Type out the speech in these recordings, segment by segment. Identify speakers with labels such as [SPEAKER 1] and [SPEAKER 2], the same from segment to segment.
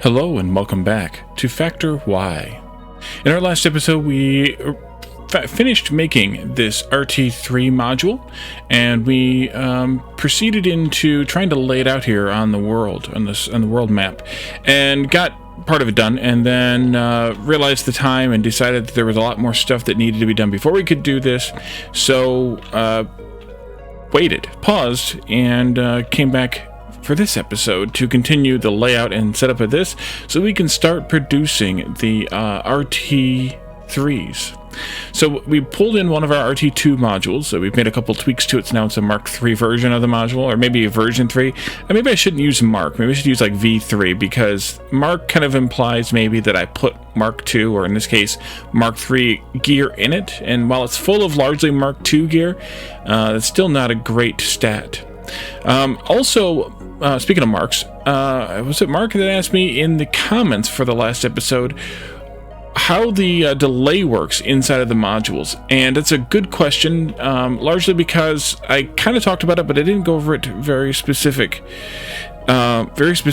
[SPEAKER 1] Hello and welcome back to Factor Y. In our last episode, we finished making this RT3 module, and we proceeded into trying to lay it out here on the world, on the world map, and got part of it done, and then realized the time and decided that there was a lot more stuff that needed to be done before we could do this. So waited, paused, and came back for this episode to continue the layout and setup of this so we can start producing the RT3s. So we pulled in one of our RT2 modules, so we've made a couple tweaks to it, so now it's a Mark 3 version of the module, or maybe a version 3. And maybe I shouldn't use Mark, maybe I should use like V3, because Mark kind of implies maybe that I put Mark 2, or in this case, Mark 3 gear in it, and while it's full of largely Mark 2 gear, it's still not a great stat. Speaking of marks, was it Mark that asked me in the comments for the last episode how the delay works inside of the modules? And it's a good question, largely because I kind of talked about it, but I didn't go over it very specifically. This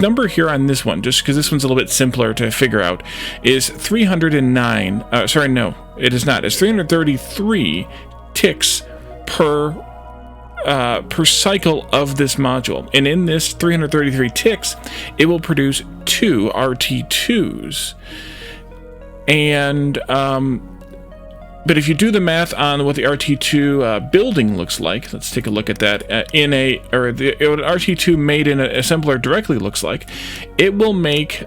[SPEAKER 1] number here on this one, just because this one's a little bit simpler to figure out, is 309. Sorry, no, it is not. It's 333 ticks per cycle of this module, and in this 333 ticks it will produce 2 RT2s. And but if you do the math on what the RT2 building looks like, let's take a look at that. What an RT2 made in an assembler directly looks like, it'll make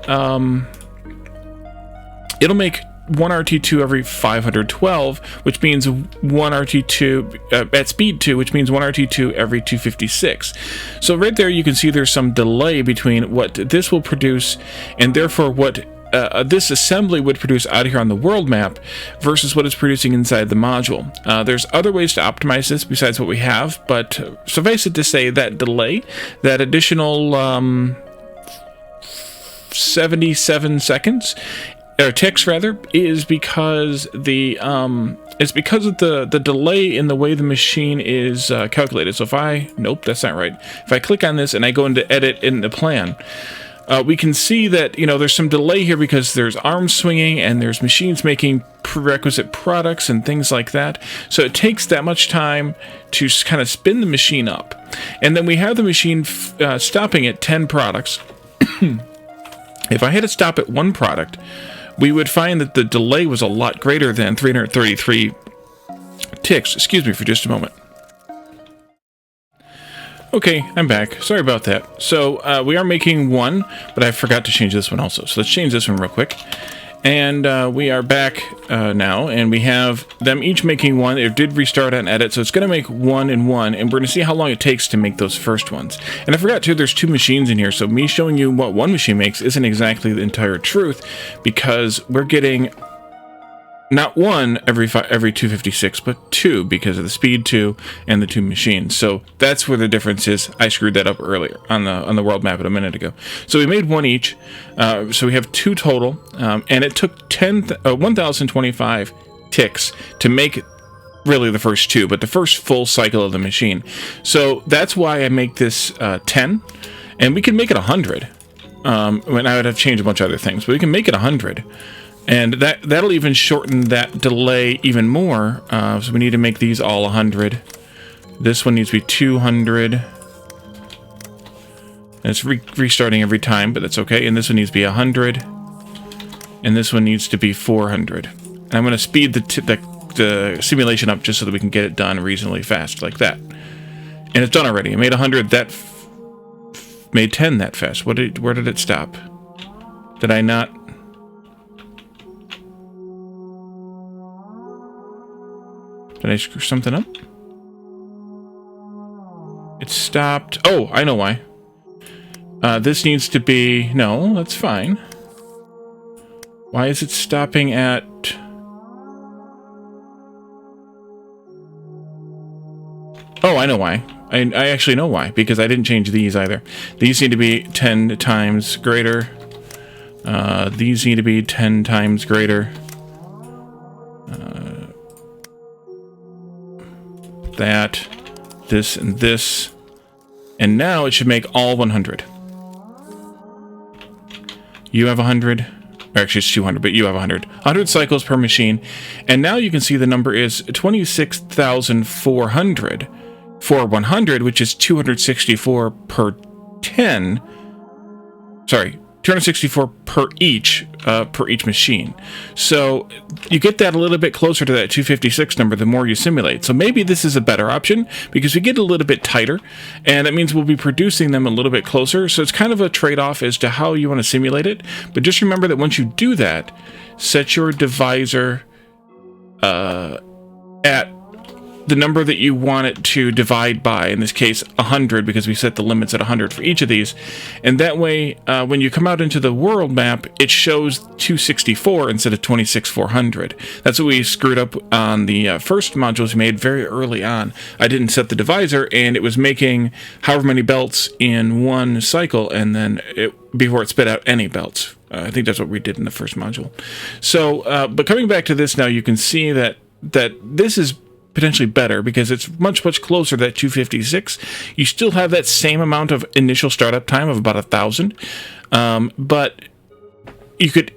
[SPEAKER 1] one RT2 every 512, which means one RT2 at speed 2, which means one RT2 every 256. So right there you can see there's some delay between what this will produce and therefore what this assembly would produce out here on the world map versus what it's producing inside the module. There's other ways to optimize this besides what we have, but suffice it to say that delay, that additional 77 seconds, or ticks rather, is because of the delay in the way the machine is calculated. So if nope, that's not right. If I click on this and I go into edit in the plan, we can see that there's some delay here because there's arms swinging and there's machines making prerequisite products and things like that. So it takes that much time to kind of spin the machine up, and then we have the machine stopping at 10 products. If I had to stop at 1 product, we would find that the delay was a lot greater than 333 ticks. Excuse me for just a moment. Okay, I'm back. Sorry about that. So we are making 1, but I forgot to change this one also. So let's change this one real quick. And we are back now, and we have them each making 1. It did restart on edit, so it's going to make 1 and 1, and we're going to see how long it takes to make those first ones. And I forgot too, there's 2 machines in here, so me showing you what one machine makes isn't exactly the entire truth, because we're getting not 1 every 256, but 2 because of the speed 2 and the 2 machines. So that's where the difference is. I screwed that up earlier on the world map a minute ago. So we made 1 each. So we have 2 total, and it took 1,025 ticks to make really the first 2, but the first full cycle of the machine. So that's why I make this 10, and we can make it 100. When I would have changed a bunch of other things, but we can make it 100. And that'll even shorten that delay even more. So we need to make these all 100. This one needs to be 200. And it's restarting every time, but that's okay. And this one needs to be 100. And this one needs to be 400. And I'm going to speed the simulation up just so that we can get it done reasonably fast, like that. And it's done already. I made 100. That made 10 that fast. Where did it stop? Did I not? Did I screw something up? It stopped. Oh, I know why. This needs to be... No, that's fine. Why is it stopping at... Oh, I know why. I actually know why, because I didn't change these either. These need to be 10 times greater. These need to be 10 times greater. That, this, and this. And now it should make all 100. You have 100. Or actually, it's 200, but you have 100. 100 cycles per machine. And now you can see the number is 26,400 for 100, which is 264 per 10. Sorry, 264 per each machine. So you get that a little bit closer to that 256 number the more you simulate. So maybe this is a better option because we get a little bit tighter, and that means we'll be producing them a little bit closer. So it's kind of a trade-off as to how you want to simulate it. But just remember that once you do that, set your divisor at the number that you want it to divide by, in this case 100, because we set the limits at 100 for each of these. And that way, when you come out into the world map, it shows 264 instead of 26,400. That's what we screwed up on the first modules we made very early on. I didn't set the divisor, and it was making however many belts in one cycle, and then before it spit out any belts. I think that's what we did in the first module. So, but coming back to this now, you can see that this is potentially better because it's much closer to that 256. You still have that same amount of initial startup time of about 1,000, but you could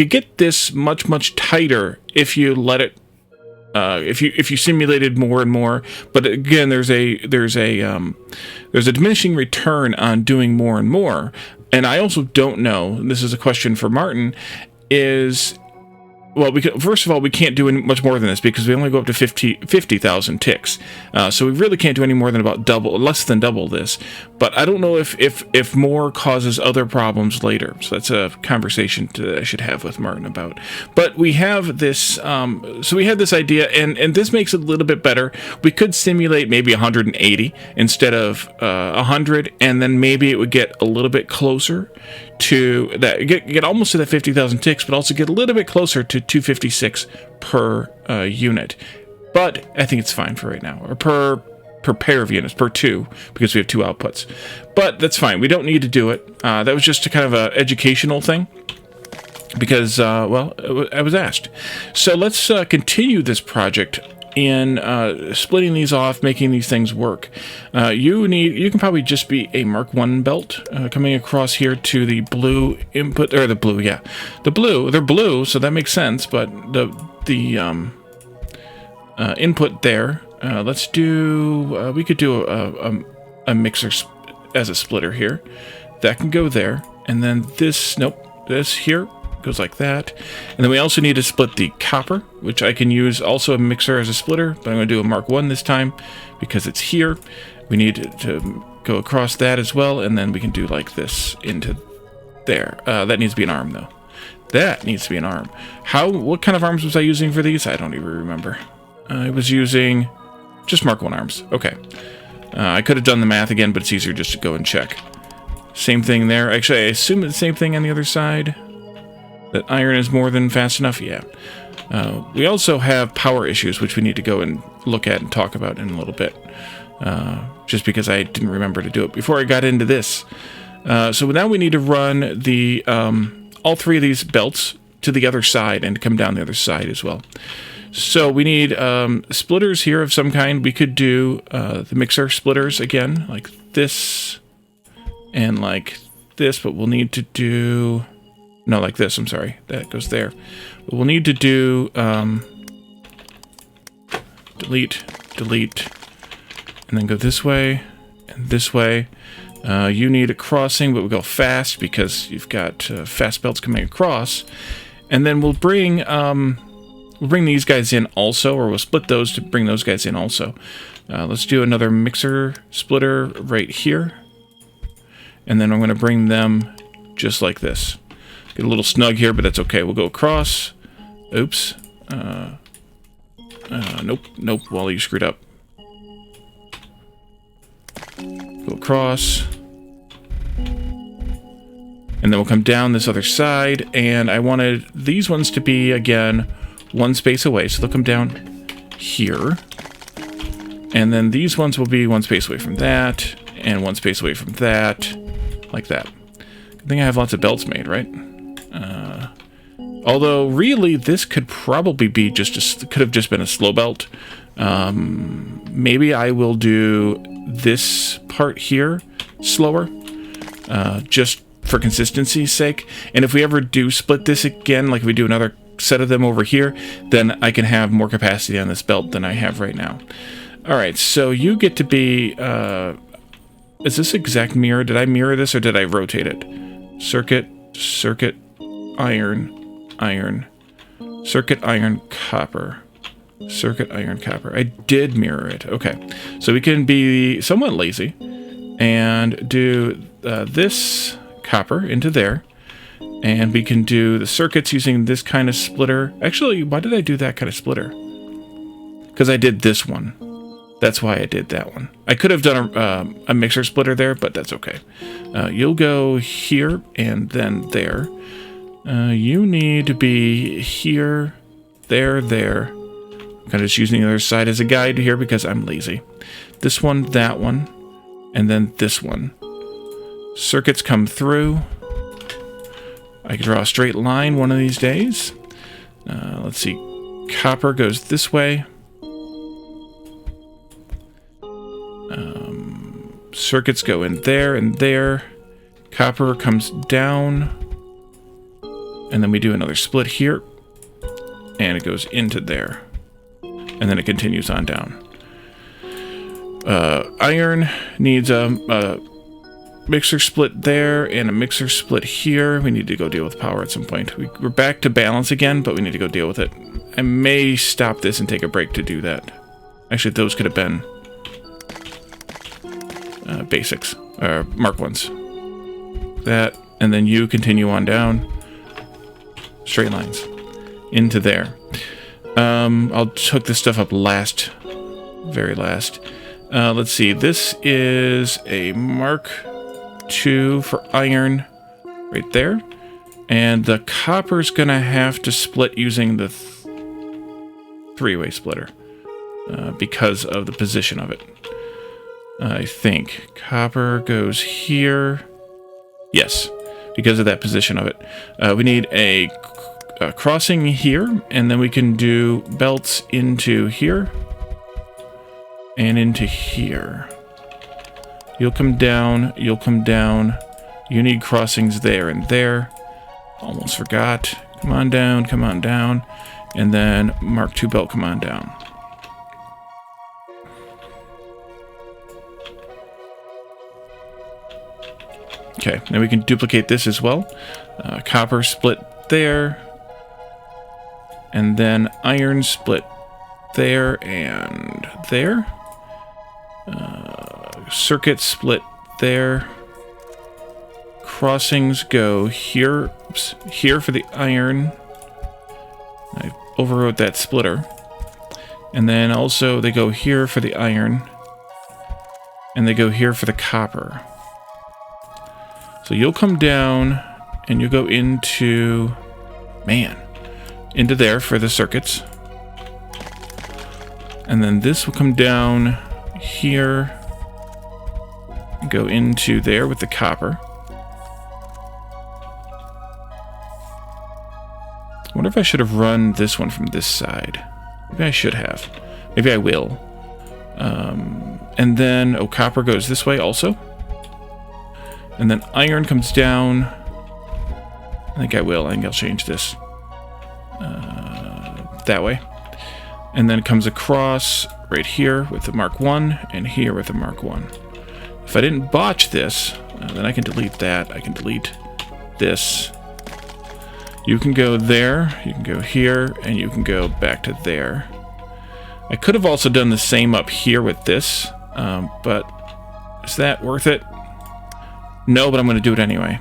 [SPEAKER 1] get this much tighter if you let it. If you simulated more and more. But again, there's a diminishing return on doing more and more. And I also don't know. And this is a question for Martin. Well, first of all, we can't do much more than this because we only go up to 50,000 ticks. So we really can't do any more than about less than double this. But I don't know if more causes other problems later. So that's a conversation that I should have with Martin about. But we have this, so we had this idea, and this makes it a little bit better. We could simulate maybe 180 instead of 100, and then maybe it would get a little bit closer to that, get almost to that 50,000 ticks, but also get a little bit closer to 256 per unit. But I think it's fine for right now, or per pair of units, per two, because we have two outputs. But that's fine. We don't need to do it. That was just a kind of an educational thing, because, well, I was asked. So let's continue this project in splitting these off, making these things work. You can probably just be a Mark 1 belt coming across here to the blue input, or the blue, yeah. The blue, they're blue, so that makes sense, but the input there, let's do, we could do a mixer as a splitter here. That can go there, and then this here goes like that. And then we also need to split the copper, which I can use also a mixer as a splitter, but I'm going to do a Mark 1 this time because it's here. We need to go across that as well, and then we can do like this into there. That needs to be an arm, though. That needs to be an arm. What kind of arms was I using for these? I don't even remember. I was using just Mark 1 arms. Okay. I could have done the math again, but it's easier just to go and check. Same thing there. Actually, I assume it's the same thing on the other side. That iron is more than fast enough? Yeah. We also have power issues, which we need to go and look at and talk about in a little bit. Just because I didn't remember to do it before I got into this. So now we need to run the all three of these belts to the other side and come down the other side as well. So we need splitters here of some kind. We could do the mixer splitters again, like this and like this, but we'll need to do... No, like this, I'm sorry. That goes there. But we'll need to do delete, and then go this way and this way. You need a crossing, but we'll go fast because you've got fast belts coming across. And then we'll bring these guys in also, or we'll split those to bring those guys in also. Let's do another mixer splitter right here. And then I'm going to bring them just like this. Get a little snug here, but that's okay. We'll go across. Oops. Nope. Wally, you screwed up. Go across. And then we'll come down this other side. And I wanted these ones to be, again, one space away. So they'll come down here. And then these ones will be one space away from that. And one space away from that. Like that. Good thing I have lots of belts made, right? Although, really, this could probably be could have just been a slow belt. Maybe I will do this part here slower, just for consistency's sake. And if we ever do split this again, like if we do another set of them over here, then I can have more capacity on this belt than I have right now. All right, so you get to be... is this exact mirror? Did I mirror this or did I rotate it? Circuit, circuit, iron, iron, circuit, iron, copper. Circuit, iron, copper. I did mirror it. Okay. So we can be somewhat lazy and do this copper into there. And we can do the circuits using this kind of splitter. Actually, why did I do that kind of splitter? Because I did this one. That's why I did that one. I could have done a mixer splitter there, but that's okay. You'll go here and then there. You need to be here, there, there. I'm kind of just using the other side as a guide here because I'm lazy. This one, that one, and then this one. Circuits come through. I can draw a straight line one of these days. Let's see. Copper goes this way. Circuits go in there and there. Copper comes down. And then we do another split here. And it goes into there. And then it continues on down. Iron needs a mixer split there and a mixer split here. We need to go deal with power at some point. We're back to balance again, but we need to go deal with it. I may stop this and take a break to do that. Actually, those could have been basics, or Mark 1s. That, and then you continue on down. Straight lines. Into there. I'll hook this stuff up last. Very last. Let's see. This is a Mark 2 for iron right there. And the copper's going to have to split using the three-way splitter because of the position of it. I think. Copper goes here. Yes, because of that position of it. We need a crossing here, and then we can do belts into here and into here. You'll come down, you'll come down. You need crossings there and there. Almost forgot. Come on down, come on down. And then Mark II belt, come on down. Okay, now we can duplicate this as well. Copper split there. And then iron split there and there. Circuit split there. Crossings go here. Oops, here for the iron. I overwrote that splitter. And then also they go here for the iron. And they go here for the copper. So you'll come down and you go into, into there for the circuits. And then this will come down here and go into there with the copper. I wonder if I should have run this one from this side. Maybe I should have. Maybe I will. And then, copper goes this way also. And then iron comes down. I think I will. I think I'll change this. That way. And then it comes across right here with the Mark 1 and here with the Mark 1. If I didn't botch this, then I can delete that. I can delete this. You can go there, you can go here, and you can go back to there. I could have also done the same up here with this, but is that worth it? No, but I'm going to do it anyway.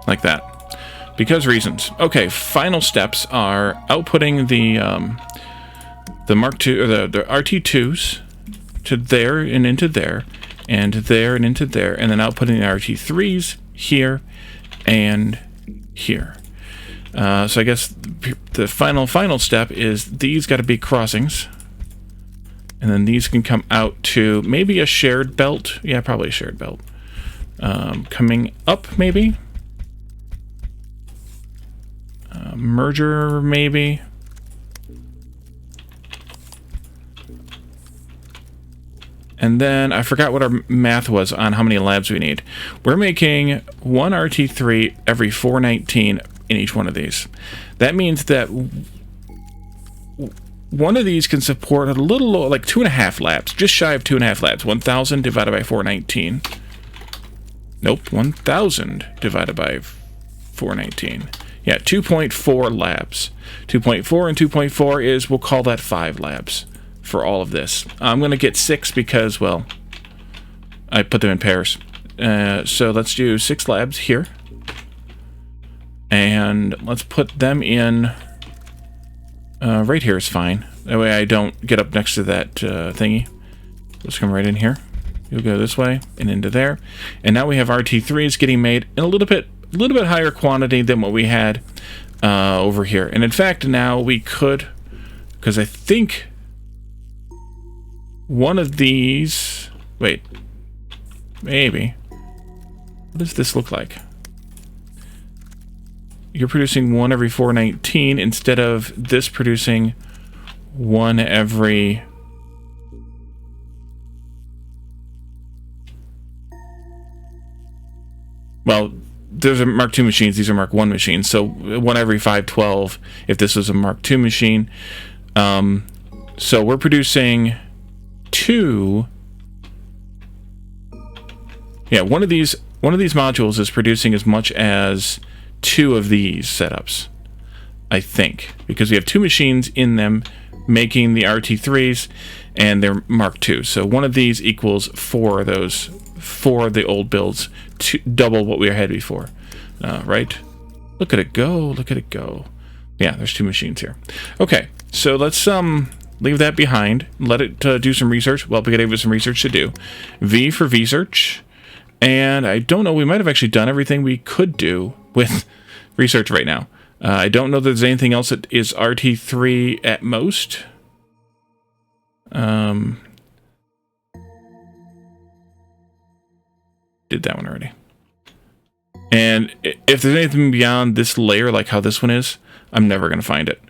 [SPEAKER 1] Like that. Because reasons. Okay, final steps are outputting the Mark II, or the RT2s to there and into there, and there and into there, and then outputting the RT3s here and here. So I guess the final step is these got to be crossings, and then these can come out to maybe a shared belt. Yeah, probably a shared belt. Coming up, maybe. merger, maybe. And then I forgot what our math was on how many labs we need. We're making one RT3 every 419 in each one of these. That means that one of these can support a little, like 2.5 labs, just shy of 2.5 labs. 1,000 divided by 419. Nope, 1,000 divided by 419. Yeah, 2.4 labs. 2.4 and 2.4 is, we'll call that 5 labs for all of this. I'm going to get 6 because, well, I put them in pairs. So let's do 6 labs here. And let's put them in... right here is fine. That way I don't get up next to that thingy. Let's come right in here. You'll go this way and into there. And now we have RT3s getting made in a little bit higher quantity than what we had over here. And in fact, now we could, because I think one of these... Wait. Maybe. What does this look like? You're producing one every 419 instead of this producing one every... Well, those are Mark II machines. These are Mark I machines. So one every 512 if this was a Mark II machine. So we're producing 2... Yeah, one of these modules is producing as much as 2 of these setups, I think, because we have 2 machines in them making the RT3s, and they're Mark II. So one of these equals 4 of those, 4 of the old builds, double what we had before, right? Look at it go! Look at it go! Yeah, there's 2 machines here. Okay, so let's leave that behind. Let it do some research. Well, we have some research to do. V for research. And I don't know, we might have actually done everything we could do with research right now. I don't know that there's anything else that is RT3 at most. Did that one already. And if there's anything beyond this layer, like how this one is, I'm never going to find it.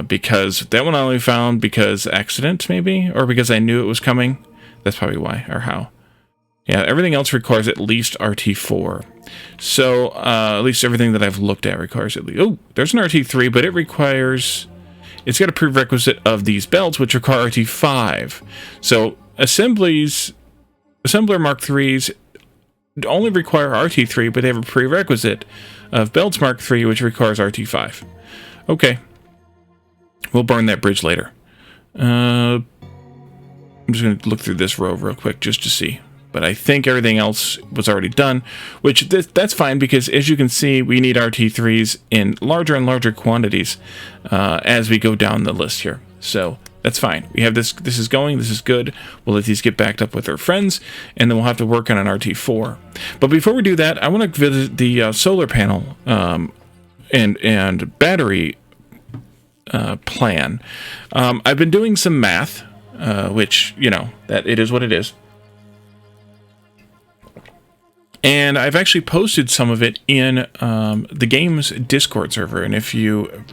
[SPEAKER 1] Because that one I only found because accident, maybe? Or because I knew it was coming. That's probably why, or how. Yeah, everything else requires at least RT4. So, at least everything that I've looked at requires at least... Oh, there's an RT3, but it requires... It's got a prerequisite of these belts, which require RT5. So, assembler Mark IIIs only require RT3, but they have a prerequisite of belts Mark III, which requires RT5. Okay. We'll burn that bridge later. I'm just going to look through this row real quick just to see. But I think everything else was already done, which that's fine because, as you can see, we need RT3s in larger and larger quantities as we go down the list here. So that's fine. We have this. This is going. This is good. We'll let these get backed up with our friends, and then we'll have to work on an RT4. But before we do that, I want to visit the solar panel and battery plan. I've been doing some math, which, you know, that it is what it is. And I've actually posted some of it in the game's Discord server. And if you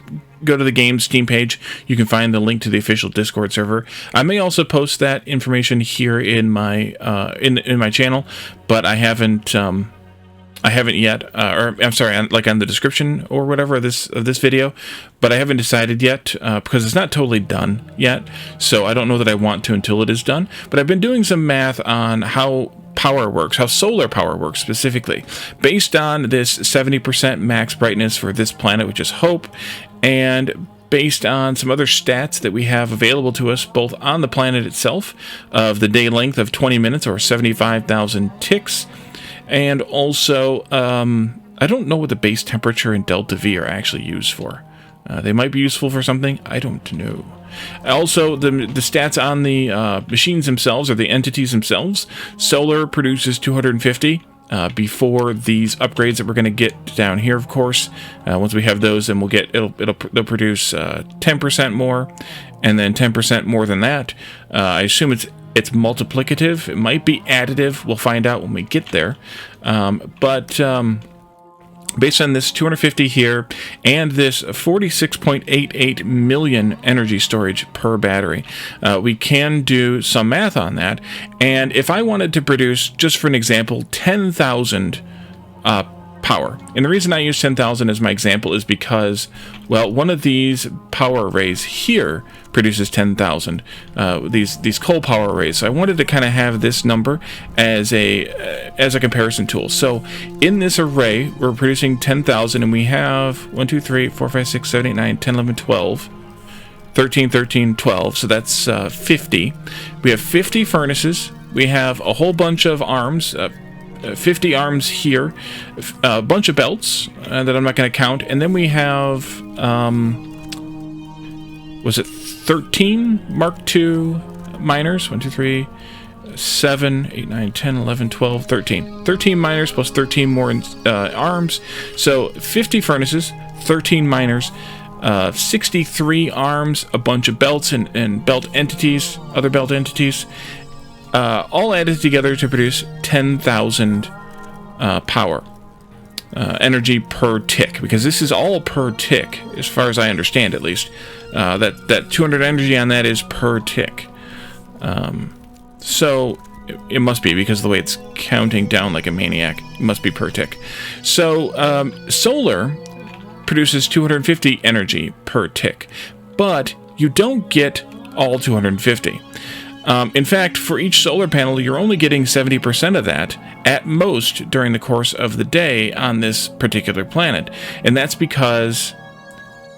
[SPEAKER 1] go to the game's Steam page, you can find the link to the official Discord server. I may also post that information here in my in my channel, but I haven't yet. Or I'm sorry, like on the description or whatever of this video. But I haven't decided yet because it's not totally done yet. So I don't know that I want to until it is done. But I've been doing some math on how power works, how solar power works specifically, based on this 70% max brightness for this planet, which is Hope, and based on some other stats that we have available to us, both on the planet itself, of the day length of 20 minutes or 75,000 ticks, and also, I don't know what the base temperature and delta V are actually used for. They might be useful for something, I don't know. Also, the stats on the machines themselves, or the entities themselves. Solar produces 250 before these upgrades that we're going to get down here, of course. Once we have those, then they'll produce 10% more, and then 10% more than that. I assume it's multiplicative. It might be additive. We'll find out when we get there. But based on this 250 here and this 46.88 million energy storage per battery, we can do some math on that. And if I wanted to produce, just for an example, 10,000 power, and the reason I use 10,000 as my example is because, well, one of these power arrays here produces 10,000, these coal power arrays. So I wanted to kind of have this number as a comparison tool. So in this array, we're producing 10,000, and we have 1, 2, 3, 4, 5, 6, 7, 8, 9, 10, 11, 12, 13, 13, 12. So that's 50. We have 50 furnaces. We have a whole bunch of arms, 50 arms here, a bunch of belts that I'm not going to count, and then we have, was it 13 Mark II miners? 1, 2, 3, 7, 8, 9, 10, 11, 12, 13. 13 miners plus 13 more arms. So 50 furnaces, 13 miners, 63 arms, a bunch of belts and belt entities, other belt entities, all added together to produce 10,000 power. Energy per tick, because this is all per tick, as far as I understand, at least. That 200 energy on that is per tick. So it must be, because of the way it's counting down like a maniac. It must be per tick. So solar produces 250 energy per tick, but you don't get all 250. In fact, for each solar panel, you're only getting 70% of that at most during the course of the day on this particular planet. And that's because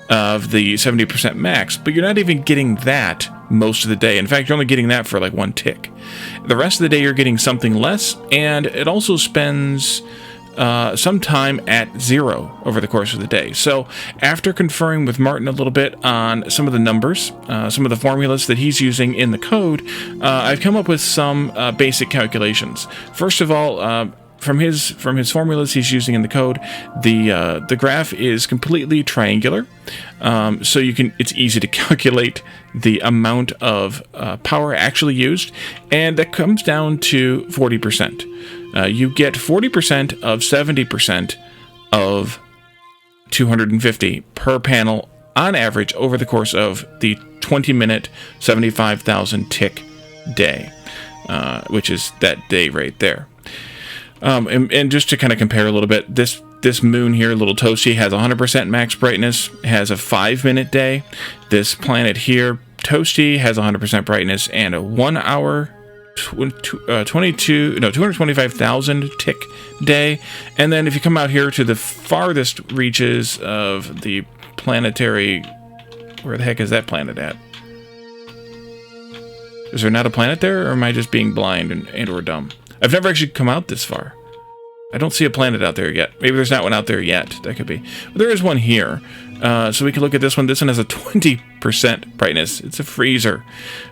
[SPEAKER 1] of the 70% max, but you're not even getting that most of the day. In fact, you're only getting that for like 1 tick. The rest of the day, you're getting something less, and it also spends some time at 0 over the course of the day. So after conferring with Martin a little bit on some of the numbers, some of the formulas that he's using in the code, I've come up with some basic calculations. First of all, from his formulas he's using in the code, the graph is completely triangular, so it's easy to calculate the amount of power actually used, and that comes down to 40%. You get 40% of 70% of 250 per panel on average over the course of the 20-minute 75,000 tick day, which is that day right there. And just to kind of compare a little bit, this moon here, Little Toasty, has 100% max brightness, has a 5-minute day. This planet here, Toasty, has 100% brightness and a 1 hour 225,000 tick day. And then if you come out here to the farthest reaches of the planetary, where the heck is that planet at? Is there not a planet there, or am I just being blind and or dumb? I've never actually come out this far. I don't see a planet out there yet. Maybe there's not one out there yet. That could be. But there is one here. So we can look at this one. This one has a 20% brightness. It's a freezer.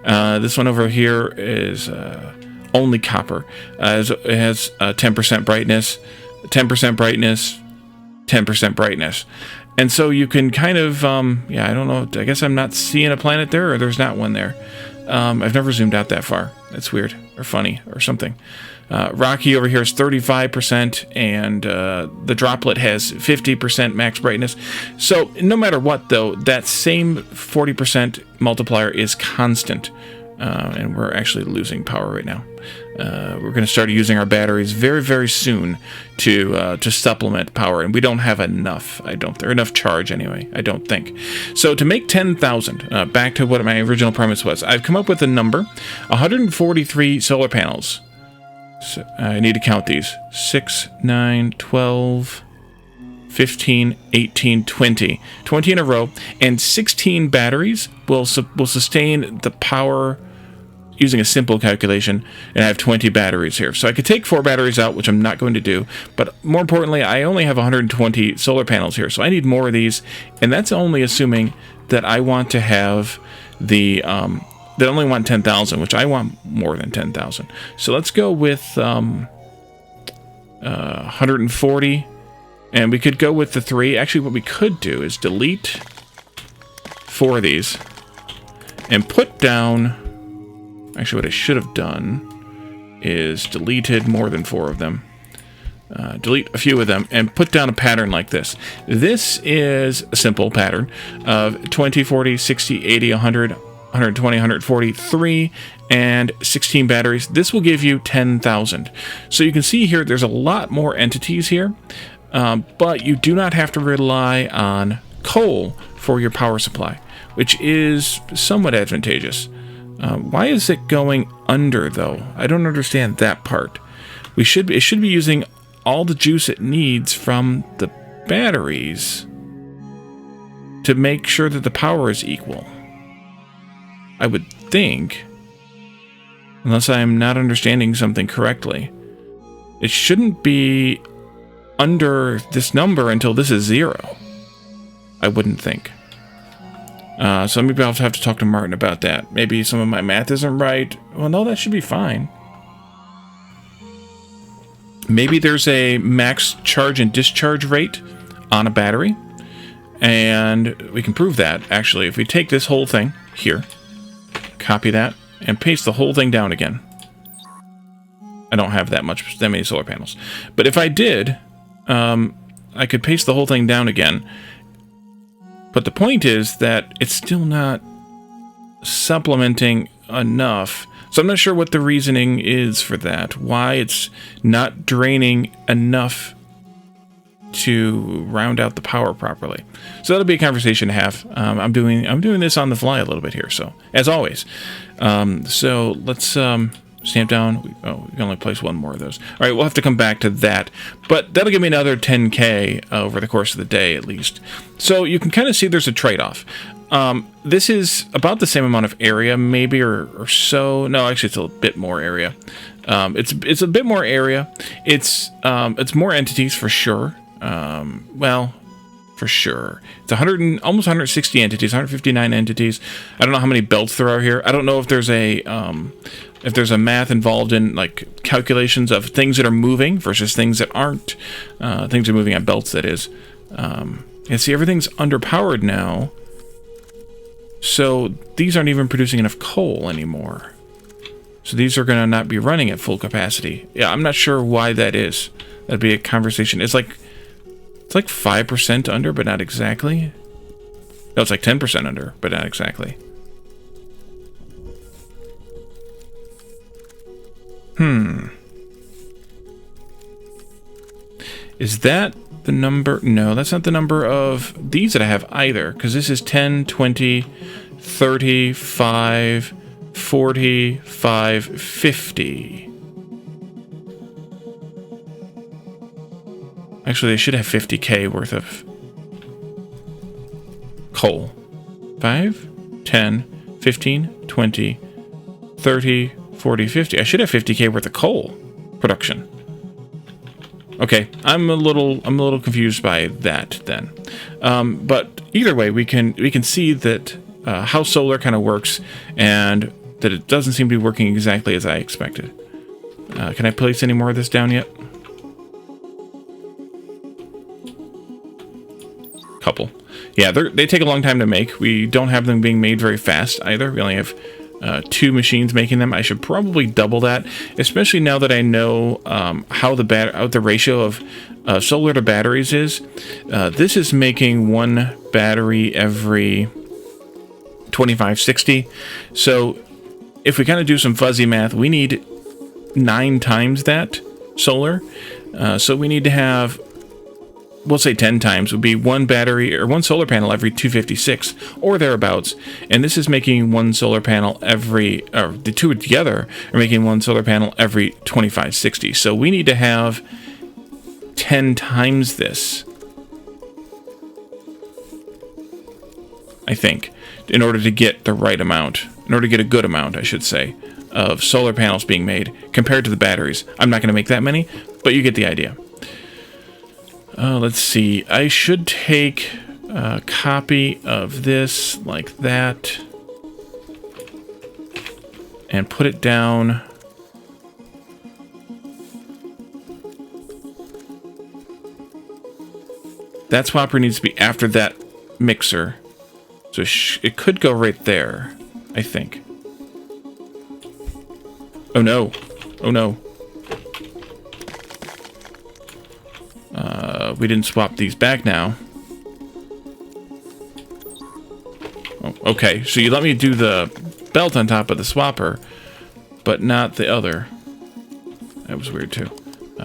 [SPEAKER 1] This one over here is only copper. It has 10% brightness, 10% brightness, 10% brightness. And so you can kind of, I don't know. I guess I'm not seeing a planet there, or there's not one there. I've never zoomed out that far. That's weird or funny or something. Rocky over here is 35%, and the droplet has 50% max brightness. So no matter what, though, that same 40% multiplier is constant, and we're actually losing power right now. We're going to start using our batteries very, very soon to supplement power, and we don't have enough. Or enough charge anyway, I don't think. So to make 10,000, back to what my original premise was, I've come up with a number: 143 solar panels. So I need to count these. 6, 9, 12, 15, 18, 20. 20 in a row, and 16 batteries will sustain the power using a simple calculation, and I have 20 batteries here. So I could take 4 batteries out, which I'm not going to do, but more importantly, I only have 120 solar panels here, so I need more of these, and that's only assuming that I want to have the... They only want 10,000, which I want more than 10,000. So let's go with 140, and we could go with the 3. Actually, what we could do is delete 4 of these and put down... Actually, what I should have done is deleted more than 4 of them. delete a few of them, and put down a pattern like this. This is a simple pattern of 20, 40, 60, 80, 100, 120, 140, 3, and 16 batteries. This will give you 10,000. So you can see here there's a lot more entities here, but you do not have to rely on coal for your power supply, which is somewhat advantageous. Why is it going under, though? I don't understand that part. It should be using all the juice it needs from the batteries to make sure that the power is equal. I would think, unless I am not understanding something correctly, it shouldn't be under this number until this is 0. I wouldn't think. So maybe I'll have to talk to Martin about that. Maybe some of my math isn't right. Well, no, that should be fine. Maybe there's a max charge and discharge rate on a battery, and we can prove that, actually. If we take this whole thing here, copy that, and paste the whole thing down again. I don't have that many solar panels. But if I did, I could paste the whole thing down again. But the point is that it's still not supplementing enough. So I'm not sure what the reasoning is for that. Why it's not draining enough to round out the power properly. So that'll be a conversation to have. I'm doing this on the fly a little bit here. So as always, so let's stamp down. We can only place one more of those. All right, we'll have to come back to that, but that'll give me another 10K over the course of the day at least. So you can kind of see there's a trade-off. This is about the same amount of area, maybe, or so. No, actually, it's a bit more area. It's a bit more area. It's more entities for sure. Well, for sure. It's almost 160 entities, 159 entities. I don't know how many belts there are here. I don't know if there's a math involved in like calculations of things that are moving versus things that aren't. Things are moving at belts, that is. And see, everything's underpowered now. So these aren't even producing enough coal anymore. So these are going to not be running at full capacity. Yeah, I'm not sure why that is. That'd be a conversation. It's like 5% under, but not exactly. No, it's like 10% under, but not exactly. Is that the number? No, that's not the number of these that I have either, because this is 10, 20, 30, 5, 40, 5, 50. Actually, they should have 50K worth of coal. 5, 10, 15, 20, 30, 40, 50. I should have 50K worth of coal production. Okay, I'm a little confused by that then. But either way, we can see that how solar kind of works, and that it doesn't seem to be working exactly as I expected. Can I place any more of this down yet? Couple. Yeah, they take a long time to make. We don't have them being made very fast either. We only have 2 machines making them. I should probably double that, especially now that I know how the ratio of solar to batteries is. This is making 1 battery every 2560. So if we kind of do some fuzzy math, we need 9 times that solar. So we need to have, we'll say 10 times, would be 1 battery or 1 solar panel every 256 or thereabouts. And this is making 1 solar panel every, or the two together are making 1 solar panel every 2560. So we need to have 10 times this, I think, in order to get the right amount, in order to get a good amount, I should say, of solar panels being made compared to the batteries. I'm not going to make that many, but you get the idea. Let's see. I should take a copy of this like that and put it down. That swapper needs to be after that mixer. So it could go right there, I think. Oh no. Oh no. we didn't swap these back now. Oh, okay, so you let me do the belt on top of the swapper, but not the other. That was weird too.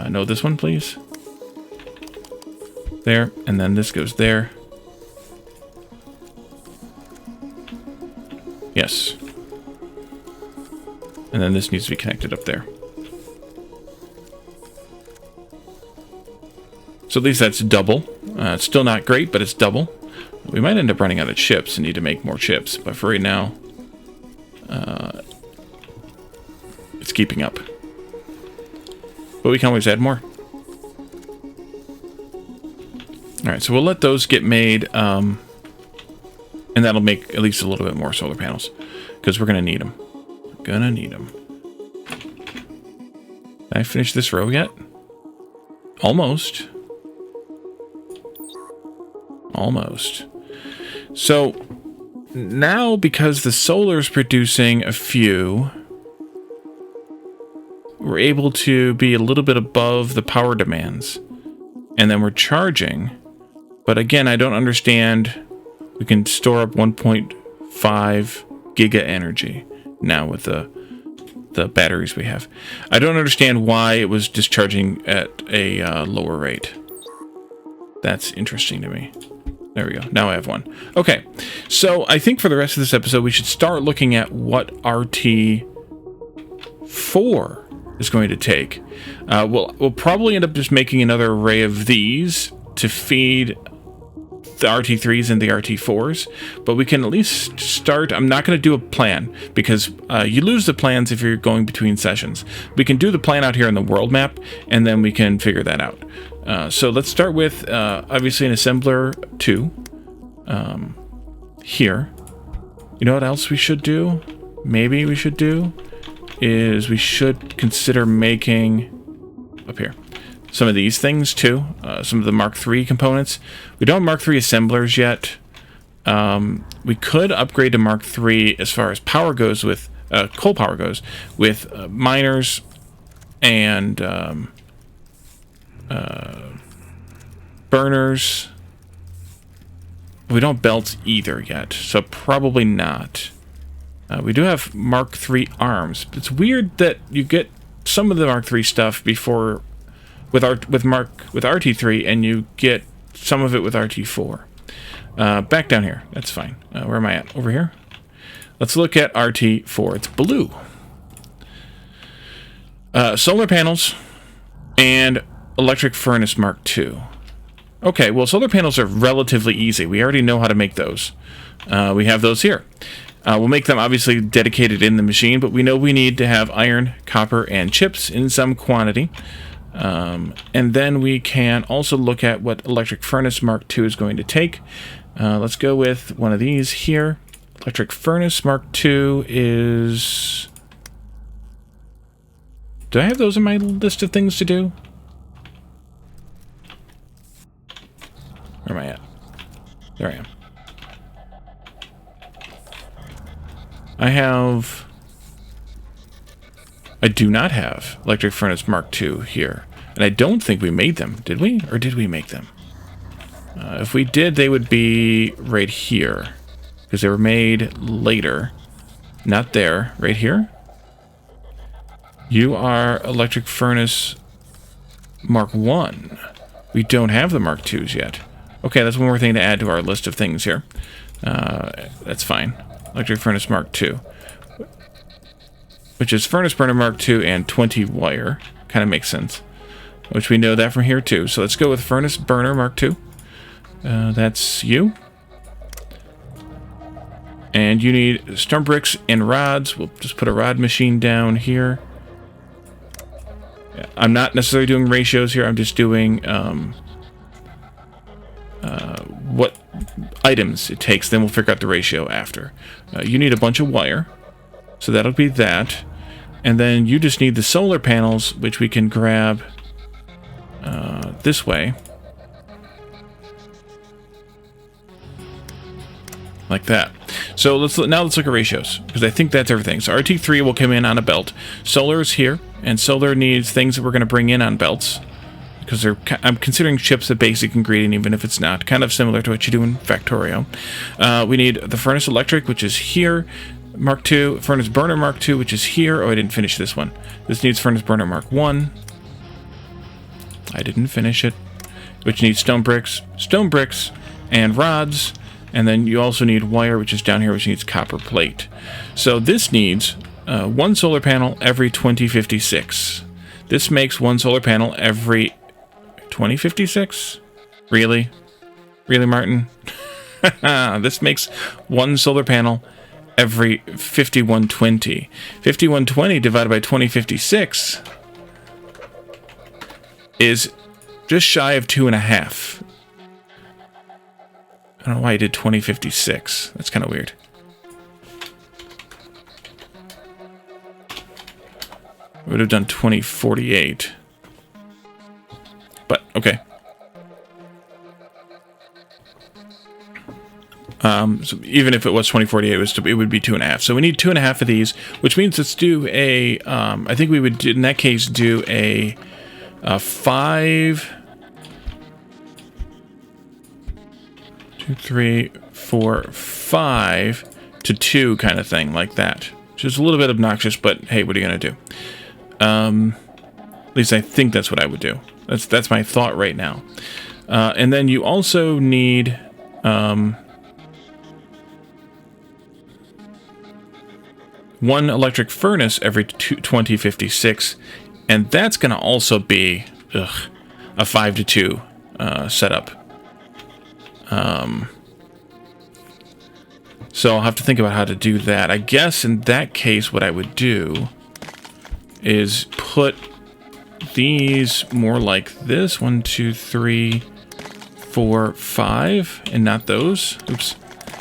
[SPEAKER 1] No, this one, please. There, and then this goes there. Yes. And then this needs to be connected up there. So at least that's double. It's still not great, but it's double. We might end up running out of chips and need to make more chips, but for right now, it's keeping up. But we can always add more. Alright, so we'll let those get made, and that'll make at least a little bit more solar panels, because we're going to need them. Gonna need them. Did I finish this row yet? Almost. Almost. So now, because the solar's producing a few, we're able to be a little bit above the power demands. And then we're charging. But again, I don't understand. We can store up 1.5 giga energy now with the batteries we have. I don't understand why it was discharging at a lower rate. That's interesting to me. There we go. Now I have one. Okay, so I think for the rest of this episode, we should start looking at what RT4 is going to take. We'll probably end up just making another array of these to feed the RT3s and the RT4s, but we can at least start. I'm not going to do a plan because you lose the plans if you're going between sessions. We can do the plan out here on the world map, and then we can figure that out. So let's start with obviously an assembler 2 here. You know what else we should do? Maybe we should do is we should consider making up here some of these things too, some of the Mark III components. We don't have Mark III assemblers yet. We could upgrade to Mark III as far as power goes with coal power goes with miners and burners. We don't belt either yet, so probably not. We do have Mark III arms. It's weird that you get some of the Mark III stuff before with RT3, and you get some of it with RT4. Back down here. That's fine. Where am I at? Over here? Let's look at RT4. It's blue. Solar panels and electric furnace Mark II. Okay, well, solar panels are relatively easy. We already know how to make those. We have those here. We'll make them obviously dedicated in the machine, but we know we need to have iron, copper, and chips in some quantity. And then we can also look at what electric furnace Mark II is going to take. Let's go with one of these here. Electric furnace Mark II is... Do I have those in my list of things to do? Where am I at? There I am. I do not have electric furnace Mark II here. And I don't think we made them. Did we? Or did we make them? If we did, they would be right here. Because they were made later. Not there. Right here? You are electric furnace Mark I. We don't have the Mark IIs yet. Okay, that's one more thing to add to our list of things here. That's fine. Electric furnace Mark II. Which is furnace burner Mark II and 20 wire. Kind of makes sense. Which we know that from here too. So let's go with furnace burner Mark II. That's you. And you need stone bricks and rods. We'll just put a rod machine down here. I'm not necessarily doing ratios here. I'm just doing what items it takes. Then we'll figure out the ratio after. You need a bunch of wire. So that'll be that. And then you just need the solar panels, which we can grab this way. Like that. So let's look at ratios, because I think that's everything. So RT3 will come in on a belt. Solar is here, and solar needs things that we're going to bring in on belts. because I'm considering chips a basic ingredient, even if it's not. Kind of similar to what you do in Factorio. We need the furnace electric, which is here. Mark II, furnace burner Mark II, which is here. Oh, I didn't finish this one. This needs furnace burner Mark I. I didn't finish it. Which needs stone bricks, and rods. And then you also need wire, which is down here, which needs copper plate. So this needs one solar panel every 2056. This makes one solar panel every 2056? Really? Really, Martin? This makes one solar panel every 5120. 5120 divided by 2056 is just shy of 2.5. I don't know why I did 2056. That's kind of weird. I would have done 2048. But, okay. So even if it was 2048, it would be 2.5. So we need 2.5 of these, which means let's do a, I think we would, in that case, do a 5... 2, 3, 4, 5 to 2 kind of thing, like that. Which is a little bit obnoxious, but hey, what are you going to do? At least I think that's what I would do. That's my thought right now. And then you also need... one electric furnace every 2056, and that's going to also be a 5 to 2 setup. So I'll have to think about how to do that. I guess in that case, what I would do is put these more like this. 1, 2, 3, 4, 5, and not those. Oops,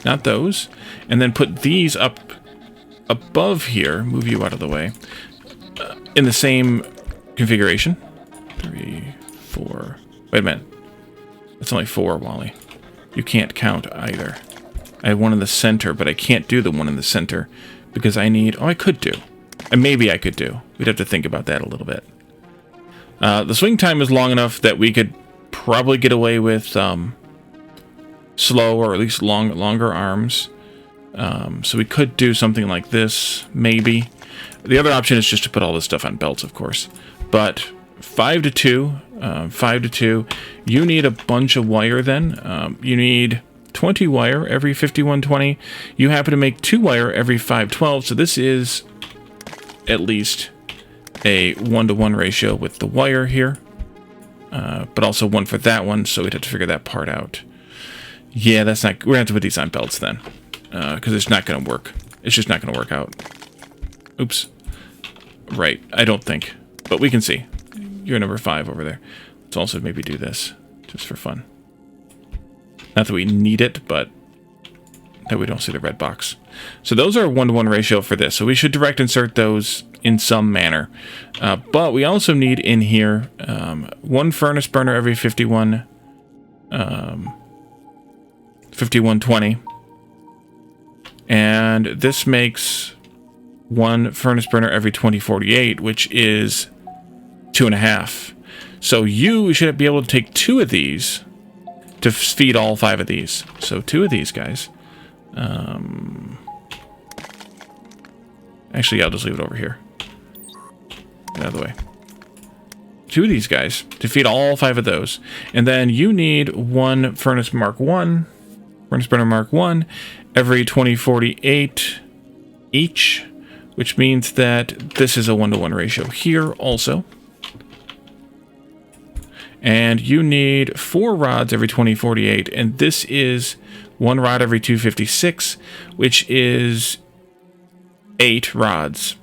[SPEAKER 1] not those. And then put these up above here. Move you out of the way. In the same configuration. 3, 4. Wait a minute. That's only 4, Wally. You can't count either. I have one in the center, but I can't do the one in the center because I need... Oh, I could do. And maybe I could do. We'd have to think about that a little bit. The swing time is long enough that we could probably get away with slow or at least longer arms. So we could do something like this, maybe. The other option is just to put all this stuff on belts, of course. But 5 to 2... 5 to 2. You need a bunch of wire then. You need 20 wire every 5120. You happen to make 2 wire every 512, so this is at least a 1-to-1 ratio with the wire here. But also 1 for that one, so we'd have to figure that part out. Yeah, that's not... We're going to have to put these on belts then. Because it's not going to work. It's just not going to work out. Oops. Right, I don't think. But we can see. You're number 5 over there. Let's also maybe do this, just for fun. Not that we need it, but that we don't see the red box. So those are a 1-to-1 ratio for this. So we should direct insert those in some manner. But we also need in here 1 furnace burner every 5120. And this makes 1 furnace burner every 2048, which is 2.5. So you should be able to take 2 of these to feed all 5 of these. So 2 of these guys. Actually, I'll just leave it over here. Get out of the way. 2 of these guys to feed all 5 of those. And then you need 1 furnace Mark I, furnace burner Mark I, every 2048 each, which means that this is a 1-to-1 ratio here also. And you need 4 rods every 2048, and this is 1 rod every 256, which is 8 rods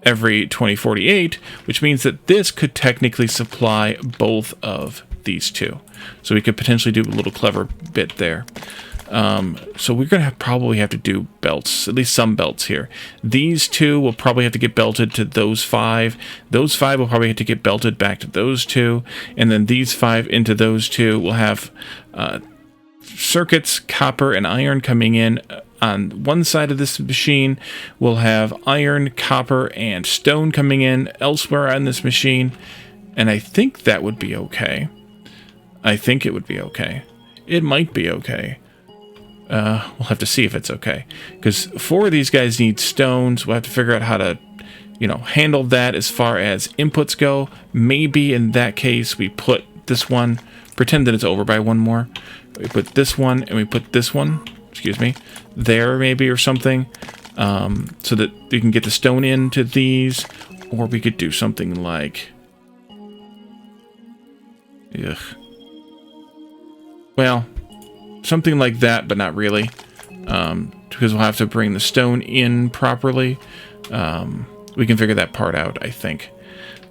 [SPEAKER 1] every 2048, which means that this could technically supply both of these 2. So we could potentially do a little clever bit there. So we're going to probably have to do belts, at least some belts here. These 2 will probably have to get belted to those 5. Those 5 will probably have to get belted back to those 2. And then these 5 into those 2 will have circuits, copper, and iron coming in. On one side of this machine, we'll have iron, copper, and stone coming in elsewhere on this machine. And I think that would be okay. I think it would be okay. It might be okay. We'll have to see if it's okay. Because 4 of these guys need stones. We'll have to figure out how to, you know, handle that as far as inputs go. Maybe in that case we put this one, pretend that it's over by 1 more. We put this one and we put this one, excuse me, there maybe or something. So that you can get the stone into these. Or we could do something like... Ugh. Well, something like that, but not really. Because we'll have to bring the stone in properly. We can figure that part out, I think.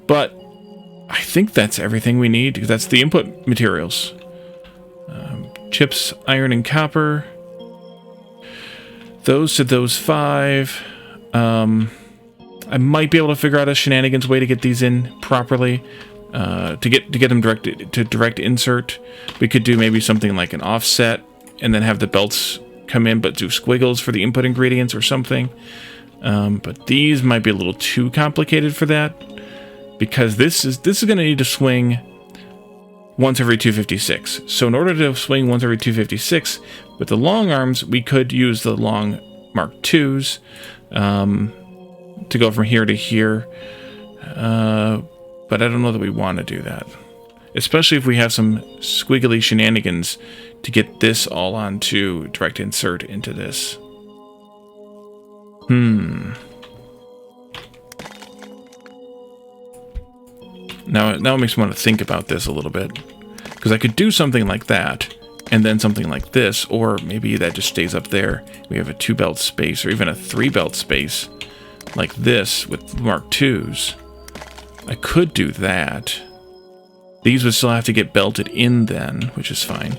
[SPEAKER 1] But I think that's everything we need, because that's the input materials. Chips, iron, and copper. Those to those 5. I might be able to figure out a shenanigans way to get these in properly. To get them direct insert. We could do maybe something like an offset, and then have the belts come in, but do squiggles for the input ingredients or something. But these might be a little too complicated for that, because this is going to need to swing once every 256. So in order to swing once every 256 with the long arms, we could use the long Mark IIs to go from here to here. But I don't know that we want to do that. Especially if we have some squiggly shenanigans to get this all onto direct insert into this. Now it makes me want to think about this a little bit. Because I could do something like that, and then something like this, or maybe that just stays up there. We have a 2-belt space, or even a 3-belt space, like this, with Mark IIs. I could do that. These would still have to get belted in then, which is fine.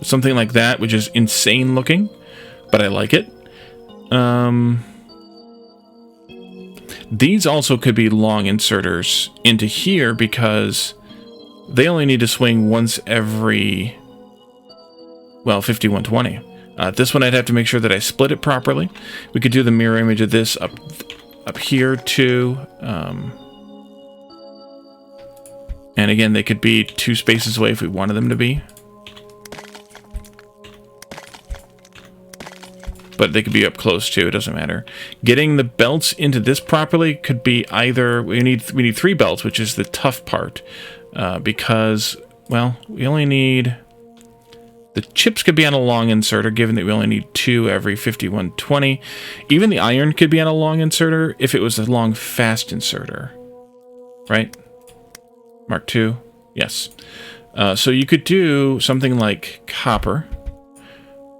[SPEAKER 1] Something like that, which is insane looking, but I like it. These also could be long inserters into here, because they only need to swing once every, well, 5120. This one I'd have to make sure that I split it properly. We could do the mirror image of this up here too. And again, they could be 2 spaces away if we wanted them to be. But they could be up close too, it doesn't matter. Getting the belts into this properly could be either, we need 3 belts, which is the tough part. Because, well, we only need... The chips could be on a long inserter, given that we only need 2 every 5120. Even the iron could be on a long inserter if it was a long fast inserter. Right? Mark II? Yes. So you could do something like copper,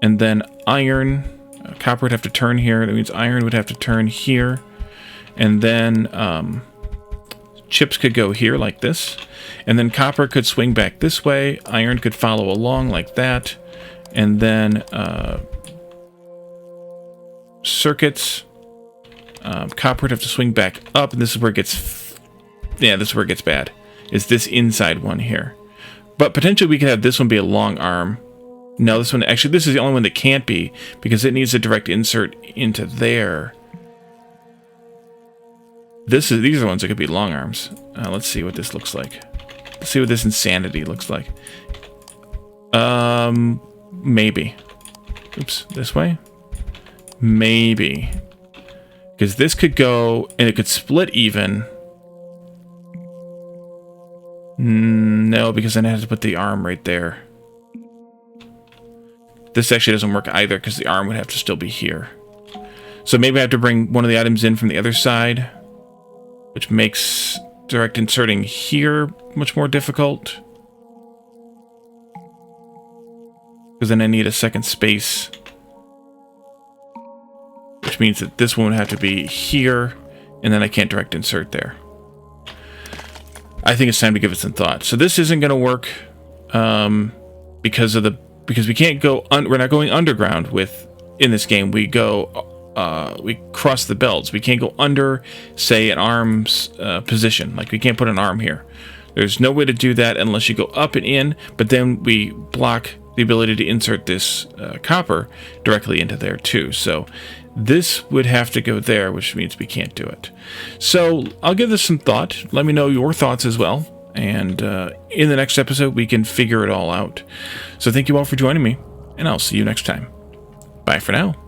[SPEAKER 1] and then iron. Copper would have to turn here. That means iron would have to turn here. And then chips could go here like this. And then copper could swing back this way. Iron could follow along like that. And then circuits. Copper would have to swing back up. And this is where it gets... Yeah, this is where it gets bad. Is this inside one here. But potentially we could have this one be a long arm. No, this one... Actually, this is the only one that can't be, because it needs a direct insert into there. These are the ones that could be long arms. Let's see what this looks like. Let's see what this insanity looks like. Maybe. Oops, this way? Maybe. Because this could go, and it could split even. No, because then I have to put the arm right there. This actually doesn't work either, because the arm would have to still be here. So maybe I have to bring one of the items in from the other side, which makes direct inserting here much more difficult. Because then I need a second space, which means that this one would have to be here, and then I can't direct insert there. I think it's time to give it some thought. So this isn't going to work because we can't go. We're not going underground in this game. We go. We cross the belts. We can't go under, say, an arm's position. Like, we can't put an arm here. There's no way to do that unless you go up and in, but then we block the ability to insert this copper directly into there too. So this would have to go there, which means we can't do it. So I'll give this some thought. Let me know your thoughts as well. And in the next episode, we can figure it all out. So thank you all for joining me, and I'll see you next time. Bye for now.